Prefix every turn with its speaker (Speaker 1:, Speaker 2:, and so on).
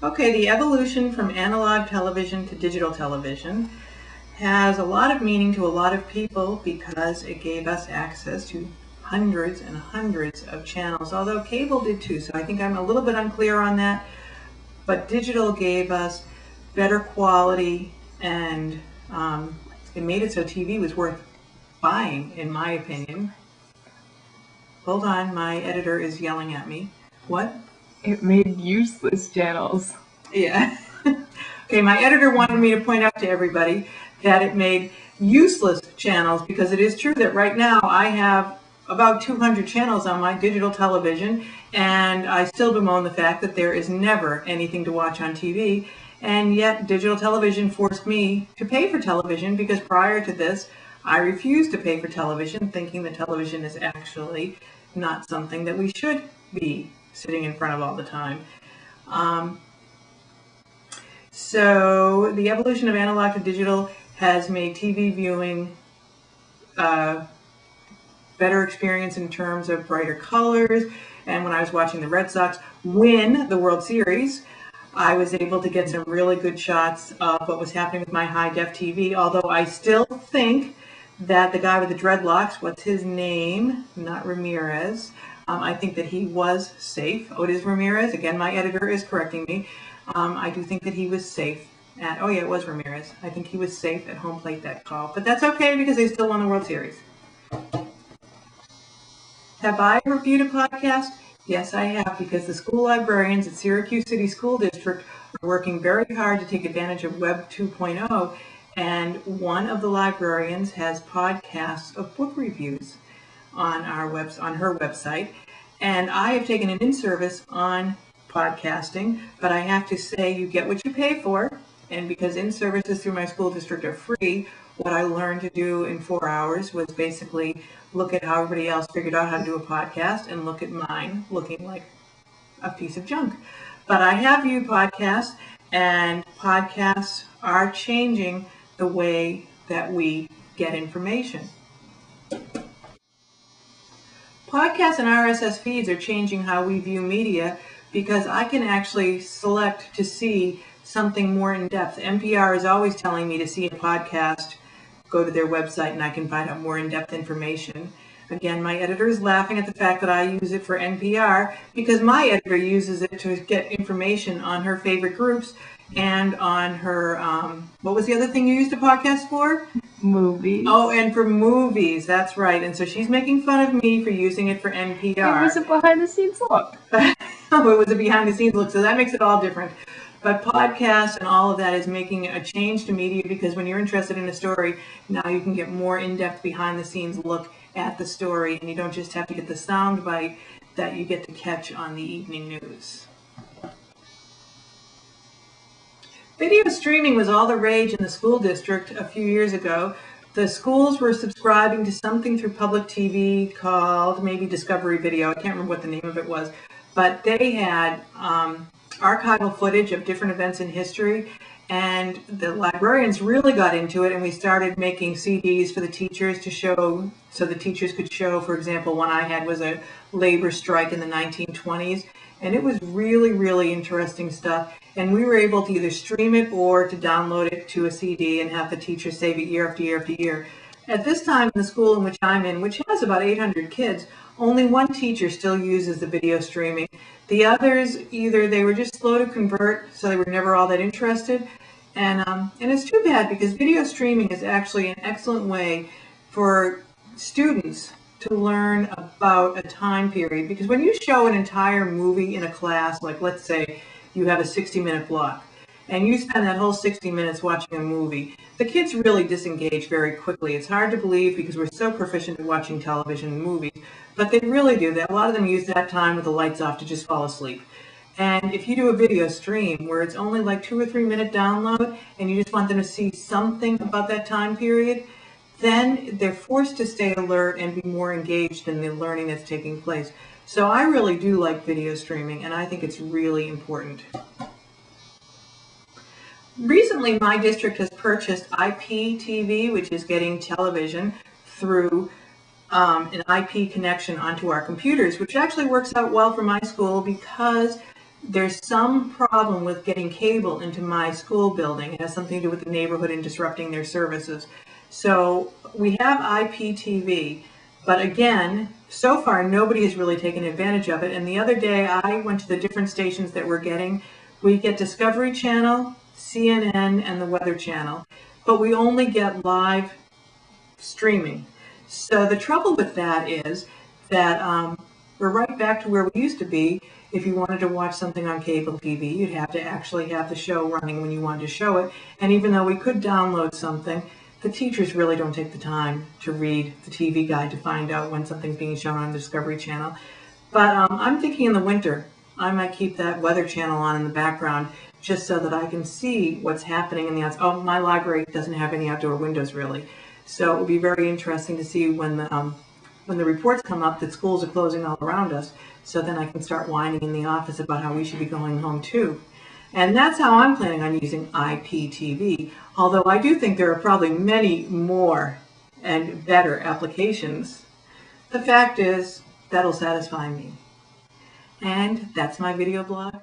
Speaker 1: Okay, the evolution from analog television to digital television has a lot of meaning to a lot of people because it gave us access to hundreds and hundreds of channels, although cable did too, so I think I'm a little bit unclear on that. But digital gave us better quality, and it made it so TV was worth buying, in my opinion. Hold on, my editor is yelling at me. What?
Speaker 2: It made useless channels.
Speaker 1: Yeah. Okay, my editor wanted me to point out to everybody that it made useless channels, because it is true that right now I have about 200 channels on my digital television, and I still bemoan the fact that there is never anything to watch on TV, and yet digital television forced me to pay for television, because prior to this I refused to pay for television, thinking that television is actually not something that we should be sitting in front of all the time. So the evolution of analog to digital has made TV viewing better experience in terms of brighter colors. And when I was watching the Red Sox win the World Series, I was able to get some really good shots of what was happening with my high-def TV, although I still think that the guy with the dreadlocks, what's his name? Not Ramirez. I think that he was safe. Otis Ramirez. Again, my editor is correcting me. I do think that he was safe at, oh yeah, it was Ramirez. I think he was safe at home plate that call. But that's okay because they still won the World Series. Have I reviewed a podcast? Yes, I have, because the school librarians at Syracuse City School District are working very hard to take advantage of Web 2.0, and one of the librarians has podcasts of book reviews on her website, and I have taken an in-service on podcasting, but I have to say you get what you pay for, and because in-services through my school district are free, what I learned to do in 4 hours was basically look at how everybody else figured out how to do a podcast and look at mine looking like a piece of junk. But I have viewed podcasts, and podcasts are changing the way that we get information. Podcasts and RSS feeds are changing how we view media, because I can actually select to see something more in depth. NPR is always telling me to see a podcast, go to their website, and I can find out more in-depth information. Again, my editor is laughing at the fact that I use it for NPR, because my editor uses it to get information on her favorite groups and on her, what was the other thing you used a podcast for?
Speaker 2: Movies.
Speaker 1: Oh, and for movies, that's right. And so she's making fun of me for using it for NPR.
Speaker 2: It was a behind-the-scenes look.
Speaker 1: Oh, it was a behind-the-scenes look, so that makes it all different. But podcasts and all of that is making a change to media, because when you're interested in a story, now you can get more in-depth behind-the-scenes look at the story, and you don't just have to get the sound bite that you get to catch on the evening news. Video streaming was all the rage in the school district a few years ago. The schools were subscribing to something through public TV called maybe Discovery Video. I can't remember what the name of it was, but they had archival footage of different events in history, and the librarians really got into it, and we started making CDs for the teachers to show, so the teachers could show. For example, one I had was a labor strike in the 1920s, and it was really, really interesting stuff, and we were able to either stream it or to download it to a CD and have the teachers save it year after year after year. At this time in the school in which I'm in, which has about 800 kids, only one teacher still uses the video streaming. The others, either they were just slow to convert, so they were never all that interested, and it's too bad, because video streaming is actually an excellent way for students to learn about a time period. Because when you show an entire movie in a class, like let's say you have a 60-minute block, and you spend that whole 60 minutes watching a movie, the kids really disengage very quickly. It's hard to believe, because we're so proficient at watching television and movies, but they really do. A lot of them use that time with the lights off to just fall asleep. And if you do a video stream where it's only like 2 or 3 minute download, and you just want them to see something about that time period, then they're forced to stay alert and be more engaged in the learning that's taking place. So I really do like video streaming, and I think it's really important. Recently, my district has purchased IPTV, which is getting television through an IP connection onto our computers, which actually works out well for my school, because there's some problem with getting cable into my school building. It has something to do with the neighborhood and disrupting their services. So we have IPTV, but again, so far nobody has really taken advantage of it. And the other day I went to the different stations that we're getting. We get Discovery Channel, CNN, and the Weather Channel, but we only get live streaming. So the trouble with that is that we're right back to where we used to be. If you wanted to watch something on cable TV, you'd have to actually have the show running when you wanted to show it. And even though we could download something, the teachers really don't take the time to read the TV guide to find out when something's being shown on Discovery Channel. But I'm thinking in the winter, I might keep that Weather Channel on in the background just so that I can see what's happening in the outside. Oh, my library doesn't have any outdoor windows really. So it will be very interesting to see when the reports come up that schools are closing all around us, so then I can start whining in the office about how we should be going home too. And that's how I'm planning on using IPTV, although I do think there are probably many more and better applications. The fact is, that'll satisfy me. And that's my video blog.